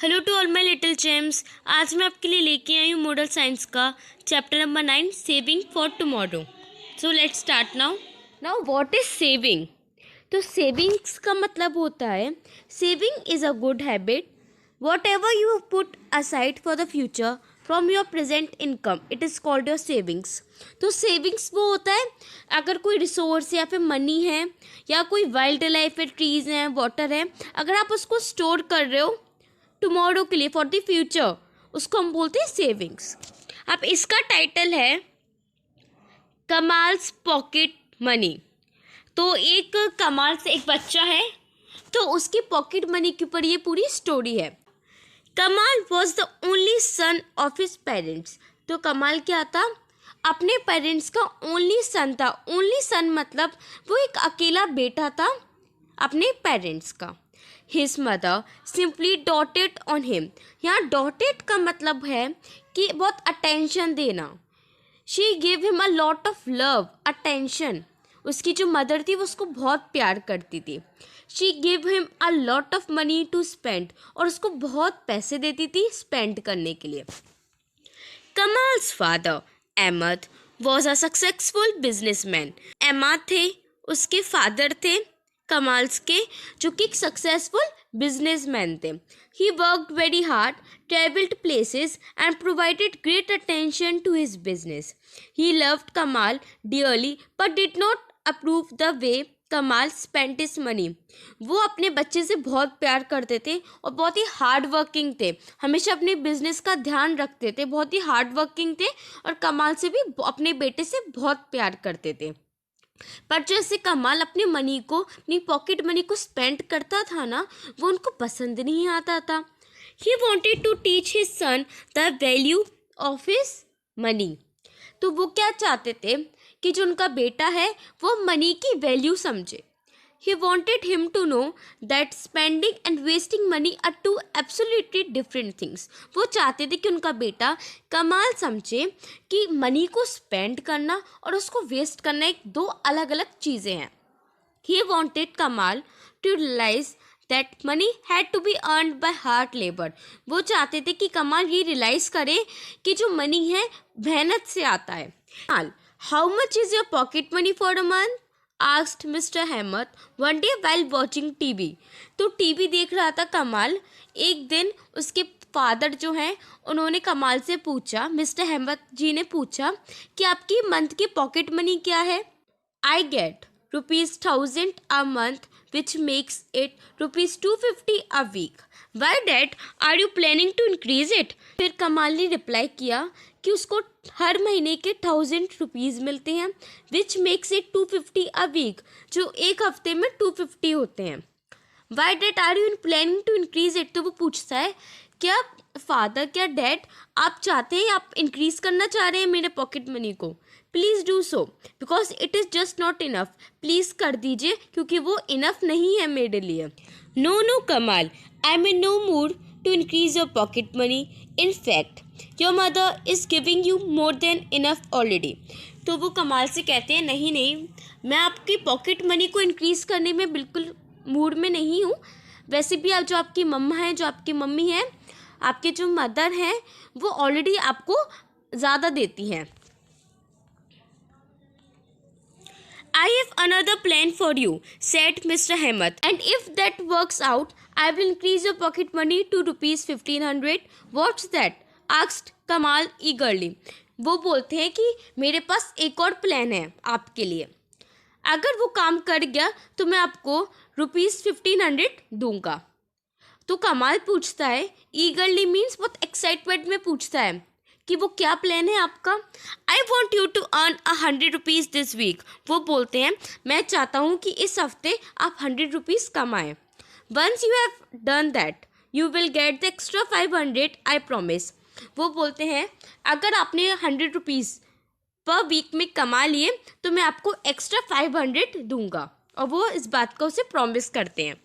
Hello to all my little gems. आज मैं आपके लिए लेके आई हूँ मॉडल साइंस का chapter number 9 saving for tomorrow. So let's start now. What is saving? तो सेविंग्स का मतलब होता है saving is a good habit whatever you put aside for the future from your present income it is called your savings. तो savings वो होता है अगर कोई रिसोर्स या फिर मनी है या कोई वाइल्ड लाइफ है, ट्रीज़ हैं, वाटर है, अगर आप उसको स्टोर कर रहे हो टुमारो के लिए फॉर द फ्यूचर, उसको हम बोलते हैं सेविंग्स। अब इसका टाइटल है कमाल्स पॉकेट मनी। तो एक कमाल से एक बच्चा है, तो उसकी पॉकेट मनी के ऊपर ये पूरी स्टोरी है। कमाल was the only son of his parents. तो कमाल क्या था? अपने पेरेंट्स का ओनली सन था। ओनली सन मतलब वो एक अकेला बेटा था अपने पेरेंट्स का। His mother simply dotted on him. यहाँ डॉटेड का मतलब है कि बहुत अटेंशन देना। She give him a lot of love, attention. उसकी जो मदर थी वो उसको बहुत प्यार करती थी। She give him a lot of money to spend, और उसको बहुत पैसे देती थी स्पेंड करने के लिए। Kamal's father Ahmed was a successful businessman. Ahmed थे उसके फादर थे कमाल्स के, जो कि एक सक्सेसफुल बिजनेसमैन थे। He worked very hard, travelled places and provided great attention to his business. He loved Kamal dearly but did not approve the way Kamal spent his money. वो अपने बच्चे से बहुत प्यार करते थे और बहुत ही हार्ड वर्किंग थे, हमेशा अपने बिजनेस का ध्यान रखते थे, बहुत ही हार्ड वर्किंग थे और कमाल से भी अपने बेटे से बहुत प्यार करते थे। पर जैसे कमाल अपने मनी को, अपनी पॉकेट मनी को स्पेंड करता था ना, वो उनको पसंद नहीं आता था। He wanted to teach his son the value of his money. तो वो क्या चाहते थे कि जो उनका बेटा है वो मनी की वैल्यू समझे। He wanted him to know that spending and wasting money are two absolutely different things. वो चाहते थे कि उनका बेटा कमाल समझे कि मनी को स्पेंड करना और उसको वेस्ट करना एक दो अलग अलग चीज़ें हैं। He wanted कमाल to realize that money had to be earned by hard labor. वो चाहते थे कि कमाल ये रियलाइज करे कि जो मनी है मेहनत से आता है। How much is your pocket money for a month? asked Mr. Ahmed one day while watching TV. तो टीवी देख रहा था कमाल। एक दिन उसके फादर जो हैं उन्होंने कमाल से पूछा, मिस्टर अहमद जी ने पूछा कि आपकी मंथ की पॉकेट मनी क्या है? I get ₹1000 a month which makes it ₹250 a week. Why dad, are you planning to increase it? फिर कमाल ने रिप्लाई किया कि उसको हर महीने के ₹1000 मिलते हैं, which makes it 250 a week, जो एक हफ्ते में 250 होते हैं। Why dad are you planning to increase it? तो वो पूछता है क्या फादर, क्या डैड आप चाहते हैं, आप इंक्रीज करना चाह रहे हैं मेरे पॉकेट मनी को? Please do so because it is just not enough. Please कर दीजिए क्योंकि वो इनफ नहीं है मेरे लिए। No no Kamal, I am in no mood to increase your pocket money. In fact, your mother is giving you more than enough already. तो वो कमाल से कहते हैं नहीं नहीं, मैं आपकी पॉकेट मनी को इंक्रीज़ करने में बिल्कुल मूड में नहीं हूँ। वैसे भी आप जो आपकी मम्मा हैं, जो आपकी मम्मी हैं, आपके जो मदर हैं, वो ऑलरेडी आपको ज़्यादा देती हैं। I have another plan for you, said Mr. Ahmed. And if that works out, I will increase your pocket money to ₹1500. What's that? asked Kamal eagerly. वो बोलते हैं कि मेरे पास एक और प्लान है आपके लिए। अगर वो काम कर गया तो मैं आपको ₹1500 दूंगा। तो कमाल पूछता है, ईगरली मीन्स बहुत एक्साइटमेंट में पूछता है कि वो क्या प्लान है आपका। I want you to earn ₹100 this week. वो बोलते हैं मैं चाहता हूँ कि इस हफ्ते आप ₹100 कमाएं। Once you have done that you will get the extra 500 I promise. वो बोलते हैं अगर आपने ₹100 पर वीक में कमा लिए तो मैं आपको एक्स्ट्रा 500 दूंगा, और वो इस बात को उसे प्रॉमिस करते हैं।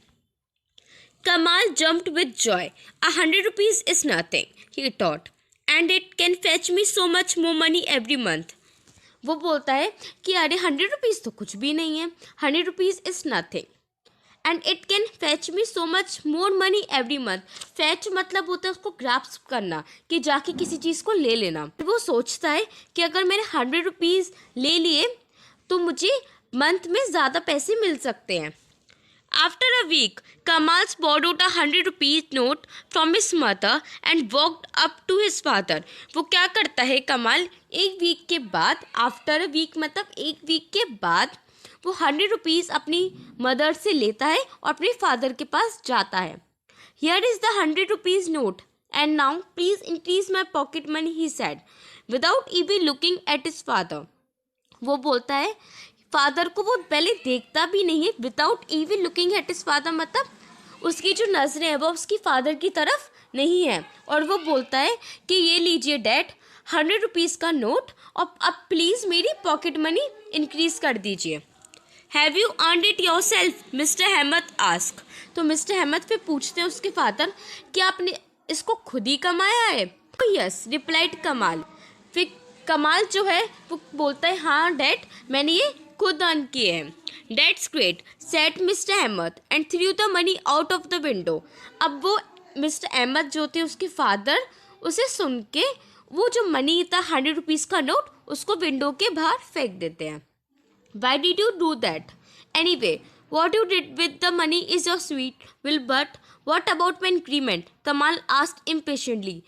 कमाल jumped with joy. ₹100 is nothing, he thought. And it can fetch me so much more money every month. वो बोलता है कि अरे ₹100 तो कुछ भी नहीं है, ₹100 is nothing. And it can fetch me so much more money every month. Fetch मतलब होता है उसको ग्रास्प करना, कि जाके किसी चीज़ को ले लेना। वो सोचता है कि अगर मैंने 100 रुपीज़ ले लिए तो मुझे मंथ में ज़्यादा पैसे मिल सकते हैं। After a week, Kamal borrowed a 100 rupees note from his mother and walked up to his father. वो क्या करता है कमाल, एक वीक के बाद, आफ्टर अ वीक मतलब एक वीक के बाद वो 100 रुपीज़ अपनी मदर से लेता है और अपने फादर के पास जाता है। Here is the 100 rupees note and now please increase my pocket money, he said, without even looking at his father. वो बोलता है फादर को, वो पहले देखता भी नहीं है, without even looking at his father, मतलब उसकी जो नज़रें हैं वो उसकी फादर की तरफ नहीं है। और वो बोलता है कि ये लीजिए डैड 100 रुपीज़ का नोट, और अब प्लीज़ मेरी पॉकेट मनी इंक्रीज़ कर दीजिए। Have you earned it yourself, mister Ahmed ask. तो मिस्टर अहमद फिर पूछते हैं उसके फादर कि आपने इसको खुद ही कमाया है? यस, रिप्लाइड कमाल। फिर कमाल जो है वो बोलता है हाँ डैड, मैंने ये खुद अर्न किए हैं। That's great, said mister Ahmed and threw the money out of the window. अब वो मिस्टर अहमद जो थे उसके फादर, उसे सुन के वो जो मनी था 100 रुपीज़ का नोट, उसको विंडो के बाहर फेंक देते हैं। Why did you do that? Anyway, what you did with the money is your sweet will, but what about my increment? Kamal asked impatiently.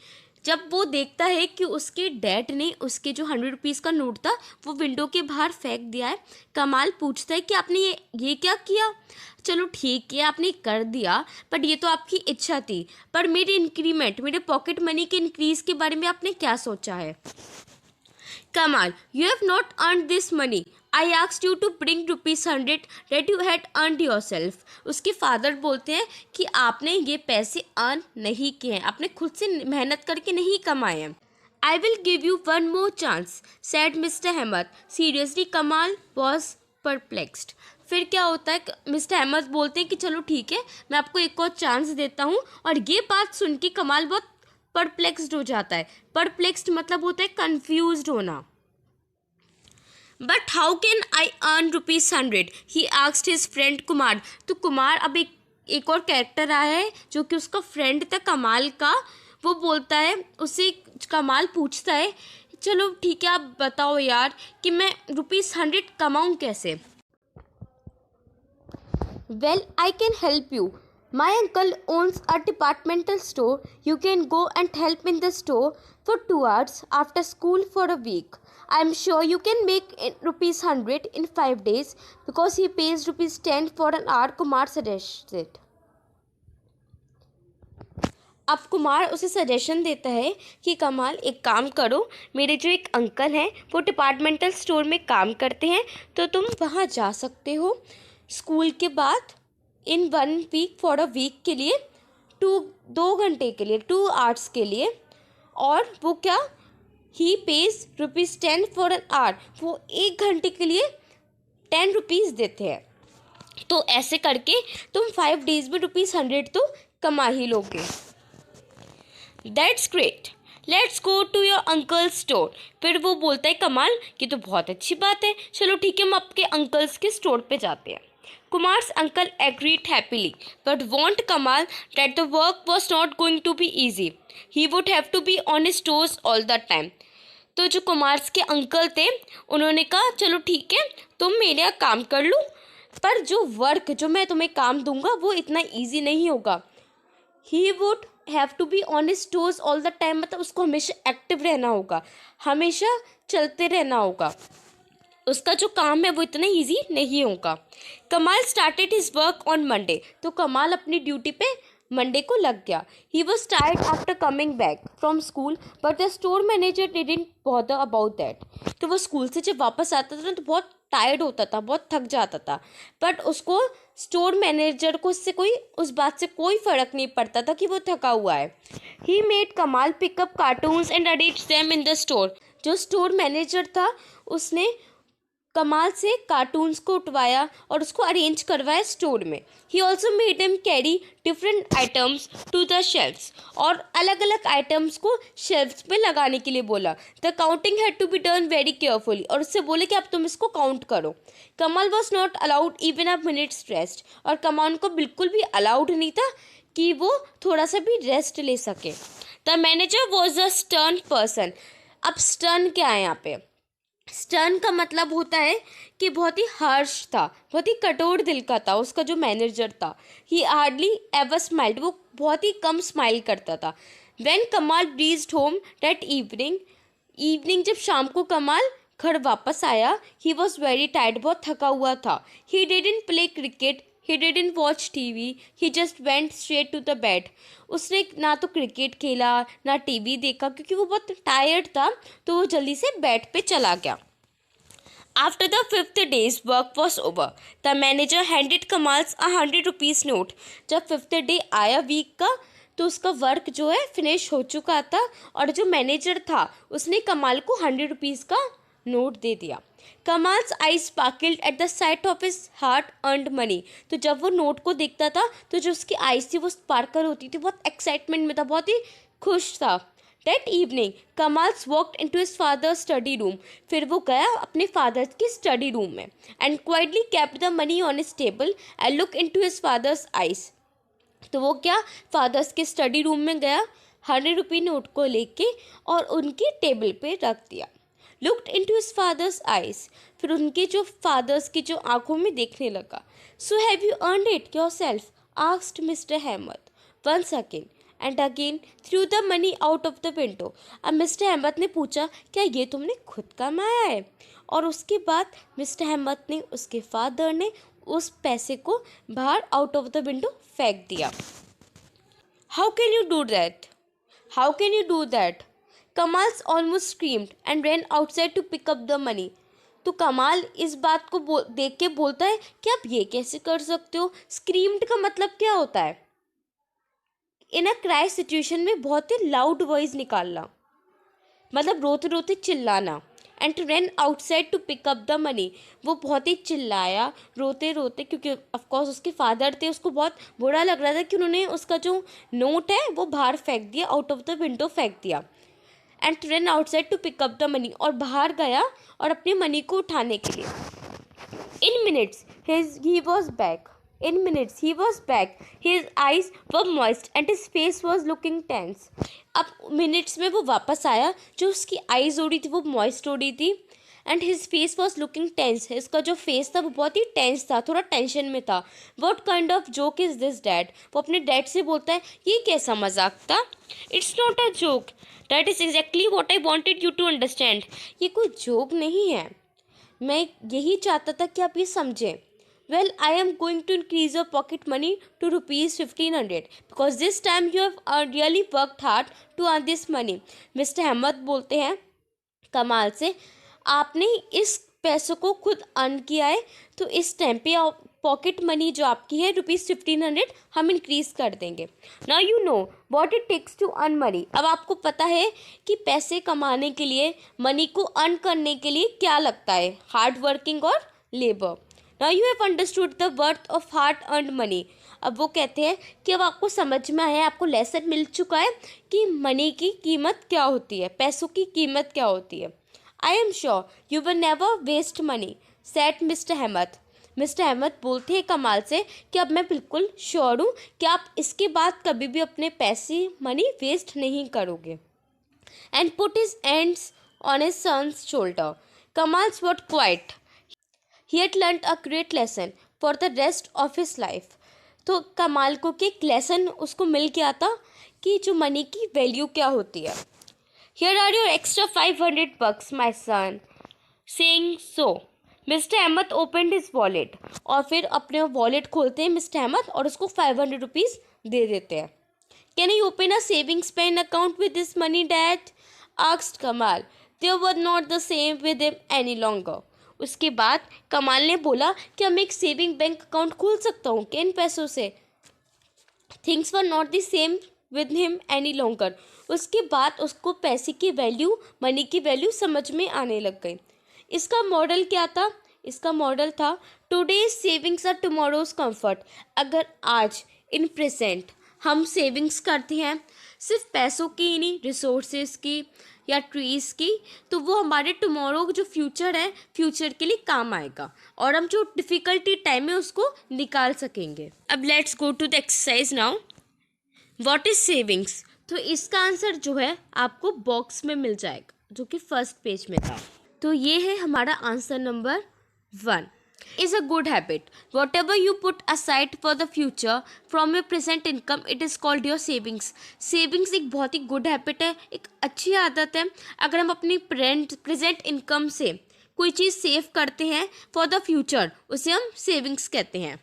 जब वो देखता है कि उसके डैड ने उसके जो 100 रुपीज़ का नोट था वो विंडो के बाहर फेंक दिया है, कमाल पूछता है कि आपने ये क्या किया? चलो ठीक है आपने कर दिया, बट ये तो आपकी इच्छा थी, पर मेरी इंक्रीमेंट, मेरे पॉकेट मनी के इंक्रीज़ के बारे में आपने क्या सोचा है? Kamal, you have not earn this money, I asked you to bring ₹100 that you had earned yourself. उसके फादर बोलते हैं कि आपने ये पैसे अर्न नहीं किए हैं, आपने खुद से मेहनत करके नहीं कमाए हैं। I will give you one more chance, said mister Ahmed seriously. Kamal was perplexed. फिर क्या होता है, मिस्टर अहमद बोलते हैं कि चलो ठीक है मैं आपको एक और चांस देता हूँ, और ये बात सुन के कमाल बहुत परप्लेक्स्ड हो जाता है। परप्लेक्स्ड मतलब होता है कन्फ्यूज्ड होना। But how can I earn ₹100? He asked his friend Kumar. तो कुमार, अब एक और कैरेक्टर आया है जो कि उसका फ्रेंड था कमाल का। वो बोलता है, उससे कमाल पूछता है चलो ठीक है आप बताओ यार कि मैं ₹100 कमाऊँ कैसे? Well I can help you, my uncle owns a departmental store. You can go and help in the store for 2 hours after school for a week. I am sure you can make ₹100 in 5 days because he pays ₹10 for an hour, Kumar suggested. अब कुमार उसे suggestion देता है कि कमाल एक काम करो, मेरे जो एक अंकल हैं वो डिपार्टमेंटल स्टोर में काम करते हैं, तो तुम वहाँ जा सकते हो स्कूल के बाद इन 1 वीक फॉर अ वीक के लिए, 2 घंटे के लिए, 2 आवर्स के लिए। और वो क्या, ही पेज ₹10 फॉर एन आवर, वो 1 घंटे के लिए 10 रुपीज़ देते हैं। तो ऐसे करके तुम 5 डेज में ₹100 तो कमा ही लोगे। That's great, let's go to your uncle store. फिर वो बोलता है कमाल ये तो बहुत अच्छी बात है, चलो ठीक है हम आपके अंकल्स के स्टोर पे जाते हैं। Kumar's uncle agreed happily, but warned Kamal that the work was not going to be easy. He would have to be on his toes all the time. तो जो कुमार के अंकल थे उन्होंने कहा चलो ठीक है तुम मेरे यहाँ काम कर लो, पर जो वर्क जो मैं तुम्हें काम दूंगा वो इतना ईजी नहीं होगा। He would have to be on his toes all the time, मतलब उसको हमेशा एक्टिव रहना होगा, हमेशा चलते रहना होगा, उसका जो काम है वो इतना इजी नहीं होगा। कमाल started his work on Monday. तो कमाल अपनी ड्यूटी पे मंडे को लग गया। He was tired after coming back from school but the store manager didn't bother about that. तो वो स्कूल से जब वापस आता था तो बहुत टायर्ड होता था, बहुत थक जाता था, बट उसको स्टोर मैनेजर को उससे उस बात से कोई फ़र्क नहीं पड़ता था कि वो थका हुआ है। ही मेड कमाल pickup cartoons and arrange them in the store. जो स्टोर मैनेजर था उसने कमाल से कार्टून्स को उठवाया और उसको अरेंज करवाया स्टोर में। He also made him carry different items to the shelves, और अलग अलग आइटम्स को शेल्फ्स पे लगाने के लिए बोला। The counting had to be done very carefully, और उससे बोले कि अब तुम इसको काउंट करो। कमाल was not allowed even a minutes rest, और कमाल को बिल्कुल भी अलाउड नहीं था कि वो थोड़ा सा भी रेस्ट ले सके। The manager was a stern person. अब स्टर्न क्या है यहाँ पे? स्टर्न का मतलब होता है कि बहुत ही हार्श था, बहुत ही कठोर दिल का था उसका जो मैनेजर था। ही हार्डली एवर स्माइल्ड, वो बहुत ही कम स्माइल करता था। व्हेन कमाल रीच्ड होम दैट इवनिंग जब शाम को कमाल घर वापस आया, ही वॉज वेरी टायर्ड, बहुत थका हुआ था। He didn't play cricket, he didn't watch TV, he just went straight to the bed. उसने ना तो क्रिकेट खेला ना टीवी देखा, क्योंकि वो बहुत टायर्ड था, तो वो जल्दी से बेड पे चला गया। After the fifth day's work was over, the manager handed Kamals a 100 rupees note. जब फिफ्थ डे आया वीक का, तो उसका वर्क जो है फिनिश हो चुका था, और जो मैनेजर था उसने कमाल को 100 रुपीज़ का नोट दे दिया। Kamal's eye sparkled at the sight of his hard earned money. तो जब वो नोट को देखता था तो जो उसकी आईज थी वो स्पार्कल होती थी, बहुत एक्साइटमेंट में था, बहुत ही खुश था। That evening Kamal's walked into his father's study room. फिर वो गया अपने फादर की स्टडी रूम में, and quietly kept the money on his table and look into his father's eyes. तो वो क्या, फादर्स के स्टडी रूम में गया, 100 रुपये नोट को लेके और उनकी टेबल पे रख दिया। Looked into his father's eyes, फिर उनके जो फादर्स की जो आंखों में देखने लगा। So have you earned it yourself, asked mister Ahmed once again and again threw the money out of the window. अब मिस्टर अहमद ने पूछा, क्या ये तुमने खुद कमाया है? और उसके बाद मिस्टर अहमद ने, उसके फादर ने उस पैसे को बाहर आउट ऑफ द विंडो फेंक दिया। How can you do that? How can you do that? Kamal's almost screamed and ran outside to pick up the money. तो कमाल इस बात को देख के बोलता है कि आप ये कैसे कर सकते हो? स्क्रीम्ड का मतलब क्या होता है? इन अ क्राइस सिचुएशन में बहुत ही लाउड वॉइस निकालना, मतलब रोते रोते चिल्लाना। And to run outside to pick up the money, वो बहुत ही चिल्लाया रोते रोते, क्योंकि ऑफकोर्स उसके फादर थे, उसको बहुत बुरा लग रहा था कि उन्होंने उसका जो नोट है वो बाहर फेंक दिया, आउट ऑफ द विंडो फेंक दिया। And to run outside to pick up the money, और बाहर गया और अपने मनी को उठाने के लिए। इन minutes he was back. In minutes he was back. His eyes were moist and his face was looking tense. अब मिनट्स में वो वापस आया, जो उसकी आईज हो रही थी वो मॉइस्ट हो रही थी, and his face was looking tense. इसका जो फेस था वो बहुत ही टेंस था, थोड़ा टेंशन में था। What kind of joke is this dad? वो अपने डैड से बोलता है, ये कैसा मजाक था? It's not a joke, that is exactly what I wanted you to understand. ये कोई जोक नहीं है, मैं यही चाहता था कि आप ये समझें। Well, I am going to increase your pocket money to rupees 1500 because this time you have really worked hard to earn this money. Mister Ahmed बोलते हैं कमाल से, आपने इस पैसों को खुद अर्न किया है, तो इस टाइम पे पॉकेट मनी जो आपकी है ₹1500 हम इंक्रीज़ कर देंगे। Now you know what it takes to earn money. अब आपको पता है कि पैसे कमाने के लिए, मनी को अर्न करने के लिए क्या लगता है, हार्ड वर्किंग और labour. Now you have understood the worth of hard earned money. अब वो कहते हैं कि अब आपको समझ में आया, आपको लेसन मिल चुका है कि मनी की कीमत क्या होती है, पैसों की कीमत क्या होती है। I am sure you will never waste money, said Mr. Ahmed. Mister Ahmed बोलते हैं कमाल से कि अब मैं बिल्कुल श्योर हूँ कि आप इसके बाद कभी भी अपने पैसे, मनी वेस्ट नहीं करोगे। And put his hands on his son's shoulder. Kamal's was quiet. He had learnt a great lesson for the rest of his life. तो कमाल को कि एक लेसन उसको मिल गया था कि जो मनी की वैल्यू क्या होती है। Here are your extra 500 bucks, my son. Saying so, mister Ahmed opened his wallet. और फिर अपने वॉलेट खोलते हैं मिस्टर अहमद और उसको 500 रुपीज़ दे देते हैं। Can I open a savings bank account with this money, Dad? asked Kamal. They were not the same with him any longer. उसके बाद कमाल ने बोला कि मैं एक सेविंग बैंक अकाउंट खोल सकता हूँ क्या इन पैसों से? Things were not the same with him any longer. उसके बाद उसको पैसे की वैल्यू, मनी की वैल्यू समझ में आने लग गई। इसका मॉडल क्या था? इसका मॉडल था today's savings are tomorrow's comfort. अगर आज इन प्रेजेंट हम सेविंग्स करते हैं सिर्फ पैसों की ही नहीं, रिसोर्सेज की या ट्रीज़ की, तो वो हमारे टुमारो जो फ्यूचर है, फ्यूचर के लिए काम आएगा और हम जो डिफ़िकल्टी टाइम है उसको निकाल सकेंगे। अब let's go to the exercise now. What is savings? तो इसका आंसर जो है आपको बॉक्स में मिल जाएगा, जो कि फर्स्ट पेज में था। तो ये है हमारा answer number 1। Is a good habit. Whatever you put aside for the future from your present income, it is called your savings. Savings एक बहुत ही गुड हैबिट है, एक अच्छी आदत है। अगर हम अपनी प्रेजेंट इनकम से कोई चीज़ सेव करते हैं फॉर द फ्यूचर, उसे हम सेविंग्स कहते हैं।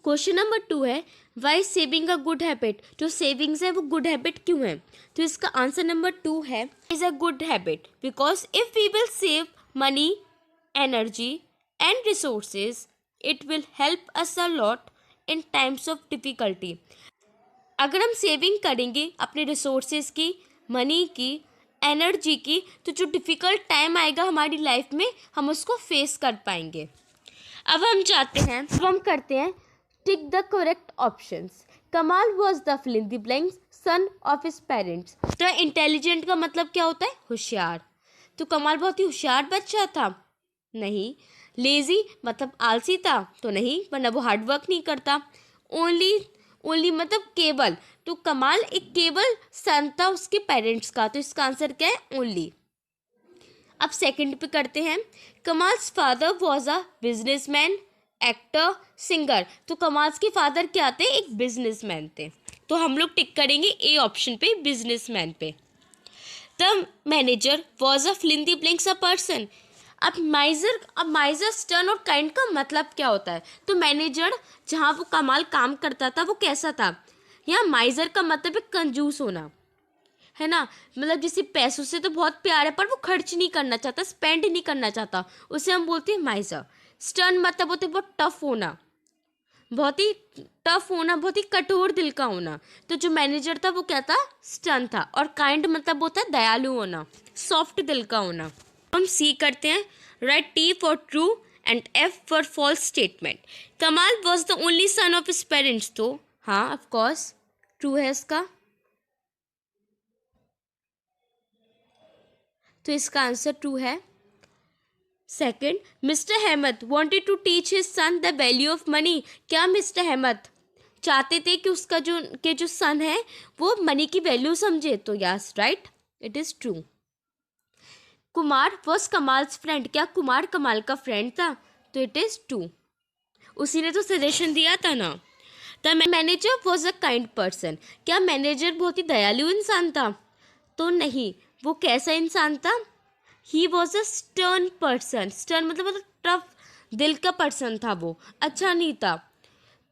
क्वेश्चन नंबर 2 है why saving a good habit. जो सेविंग्स है वो गुड हैबिट क्यों है? तो इसका आंसर नंबर 2 है is a good habit because if we will save money, energy and resources, it will help us a lot in times of difficulty। अगर हम सेविंग करेंगे अपने रिसोर्सेज की, मनी की, एनर्जी की, तो जो डिफ़िकल्ट टाइम आएगा हमारी लाइफ में हम उसको फेस कर पाएंगे। अब हम करते हैं tick the correct options. Kamal was the fill in the blanks son of his parents. तो इंटेलिजेंट का मतलब क्या होता है? होशियार। तो कमाल बहुत ही होशियार बच्चा था? नहीं। लेज़ी मतलब आलसी था? तो नहीं, वरना वो हार्ड वर्क नहीं करता। ओनली मतलब केवल, तो कमाल एक केवल सन था उसके पेरेंट्स का, तो इसका आंसर क्या है? ओनली। अब सेकंड पे करते हैं। Kamal's father was a businessman, actor, singer. तो कमाल्स के फादर क्या थे? एक बिजनेसमैन थे, तो हम लोग टिक करेंगे ए ऑप्शन पे, बिजनेसमैन पे। The manager was a fill in the blanks a person. अब माइजर स्टर्न और काइंड का मतलब क्या होता है? तो मैनेजर जहाँ वो कमाल काम करता था वो कैसा था? यहाँ माइजर का मतलब है कंजूस होना, है ना। मतलब जैसे पैसों से तो बहुत प्यार है पर वो खर्च नहीं करना चाहता, स्पेंड नहीं करना चाहता, उसे हम बोलते हैं माइजर। स्टर्न मतलब होता है बहुत टफ होना, बहुत ही कठोर दिल का होना। तो जो मैनेजर था वो क्या था? स्टर्न था। और काइंड मतलब होता है दयालु होना, सॉफ्ट दिल का होना। हम सी करते हैं। Right T for true and F for false statement. Kamal was the only son of his parents. तो हाँ, ऑफ कोर्स ट्रू है इसका, तो इसका आंसर ट्रू है। Second, mister Ahmed wanted to teach his son the value of money. क्या mister Ahmed चाहते थे कि उसका जो सन है वो मनी की वैल्यू समझे? तो yes, right, it is true. Kumar was Kamal's friend. क्या कुमार कमाल का फ्रेंड था? तो इट इज़ ट्रू, उसी ने तो सजेशन दिया था ना। The manager was a kind person. क्या मैनेजर बहुत ही दयालु इंसान था? तो नहीं, वो कैसा इंसान था? He was a stern person. Stern मतलब टफ दिल का पर्सन था, वो अच्छा नहीं था,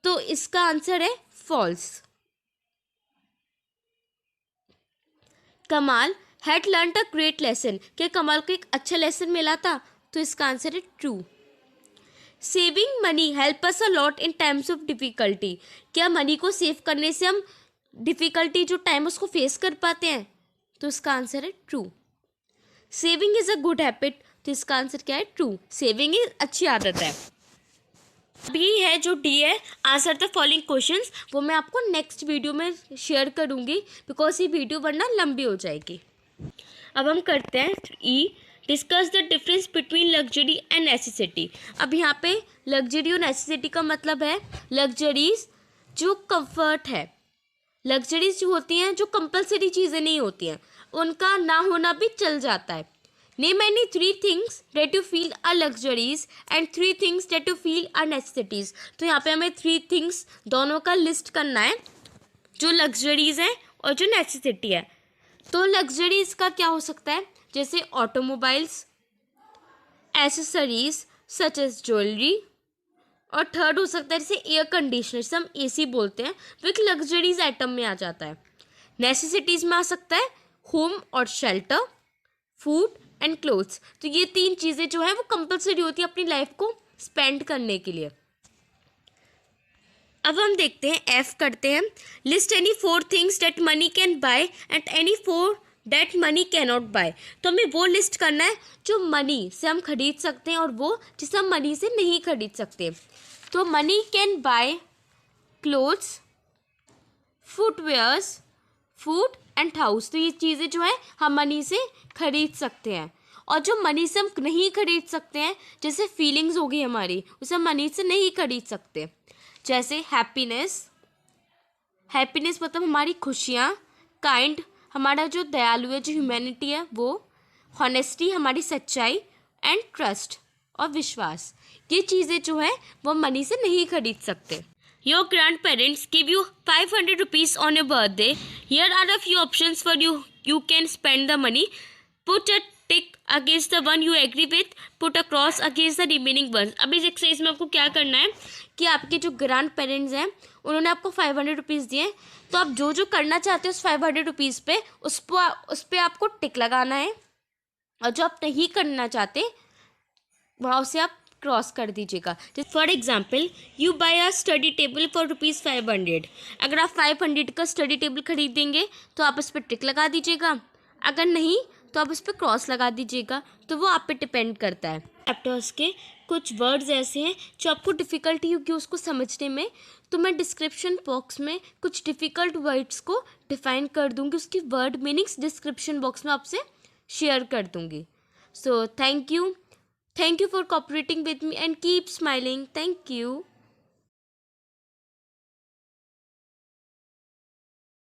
तो इसका आंसर है फॉल्स। कमाल had learn a great lesson. क्या कमाल को एक अच्छा लेसन मिला था? तो इसका आंसर है true. Saving money help us a lot in times of difficulty. क्या मनी को सेव करने से हम डिफ़िकल्टी जो टाइम उसको फेस कर पाते हैं? तो इसका आंसर है true. Saving is a good habit. तो इसका आंसर क्या है? ट्रू। सेविंग एक अच्छी आदत है। अभी है जो डी है, आंसर द फॉलोइंग क्वेश्चंस, वो मैं आपको नेक्स्ट वीडियो में शेयर करूँगी बिकॉज ये वीडियो वरना लंबी हो जाएगी। अब हम करते हैं ई, discuss the difference between luxury and necessity. अब यहाँ पे लग्जरी और नेसेसिटी का मतलब है लग्जरीज जो कंफर्ट है, लग्जरीज जो होती हैं जो कंपलसरी चीज़ें नहीं होती हैं, उनका ना होना भी चल जाता है। Name any 3 things that you feel are luxuries and 3 things that you feel are necessities. तो यहाँ पे हमें 3 थिंग्स दोनों का लिस्ट करना है, जो लग्जरीज हैं और जो नेसेसिटी है। तो लग्जरीज का क्या हो सकता है? जैसे automobiles, accessories such as jewellery, और थर्ड हो सकता है जैसे एयर कंडीशनर, जिसे हम एसी बोलते हैं, वो एक लग्जरीज आइटम में आ जाता है। नेसेसिटीज़ में आ सकता है होम और शेल्टर, फूड एंड क्लोथ्स। तो ये 3 चीज़ें जो है वो कंपलसरी होती है अपनी लाइफ को स्पेंड करने के लिए। अब हम देखते हैं, एफ करते हैं। List any 4 things that money can buy and any 4 that money cannot buy. तो हमें वो लिस्ट करना है जो मनी से हम खरीद सकते हैं और वो जिसे हम मनी से नहीं खरीद सकते। तो money can bye clothes, footwears, food and house. तो ये चीज़ें जो है हम मनी से खरीद सकते हैं। और जो मनी से हम नहीं खरीद सकते हैं, जैसे फीलिंग्स हो गई हमारी, उसे हम मनी से नहीं खरीद सकते। जैसे हैप्पीनेस, हैप्पीनेस मतलब हमारी खुशियाँ, काइंड हमारा जो दयालु है, जो ह्यूमैनिटी है वो, हॉनेस्टी हमारी सच्चाई, एंड ट्रस्ट और विश्वास। ये चीज़ें जो है वो मनी से नहीं खरीद सकते। Your grandparents give you 500 rupees on your birthday. Here are a few options for you can spend the money. Put a tick against the one you agree with, put a cross against the remaining one. अभी इस exercise में आपको क्या करना है कि आपके जो ग्रैंड पेरेंट्स हैं उन्होंने आपको 500 रुपीज़ दिए, तो आप जो जो करना चाहते हो उस 500 रुपीज़ पे उस पर आपको टिक लगाना है, और जो आप नहीं करना चाहते वहाँ उसे आप क्रॉस कर दीजिएगा। For example, you buy a study table for ₹500। अगर आप 500 का स्टडी टेबल खरीदेंगे तो आप उस पर टिक लगा दीजिएगा, अगर नहीं तो आप उस पर क्रॉस लगा दीजिएगा। तो वो आप पे डिपेंड करता है। चैप्टर्स के कुछ वर्ड्स ऐसे हैं जो आपको डिफ़िकल्टी होगी उसको समझने में, तो मैं डिस्क्रिप्शन बॉक्स में कुछ डिफ़िकल्ट वर्ड्स को डिफ़ाइन कर दूँगी, उसकी वर्ड मीनिंग्स डिस्क्रिप्शन बॉक्स में आपसे शेयर कर दूँगी। So thank you for cooperating with me and keep smiling. Thank you.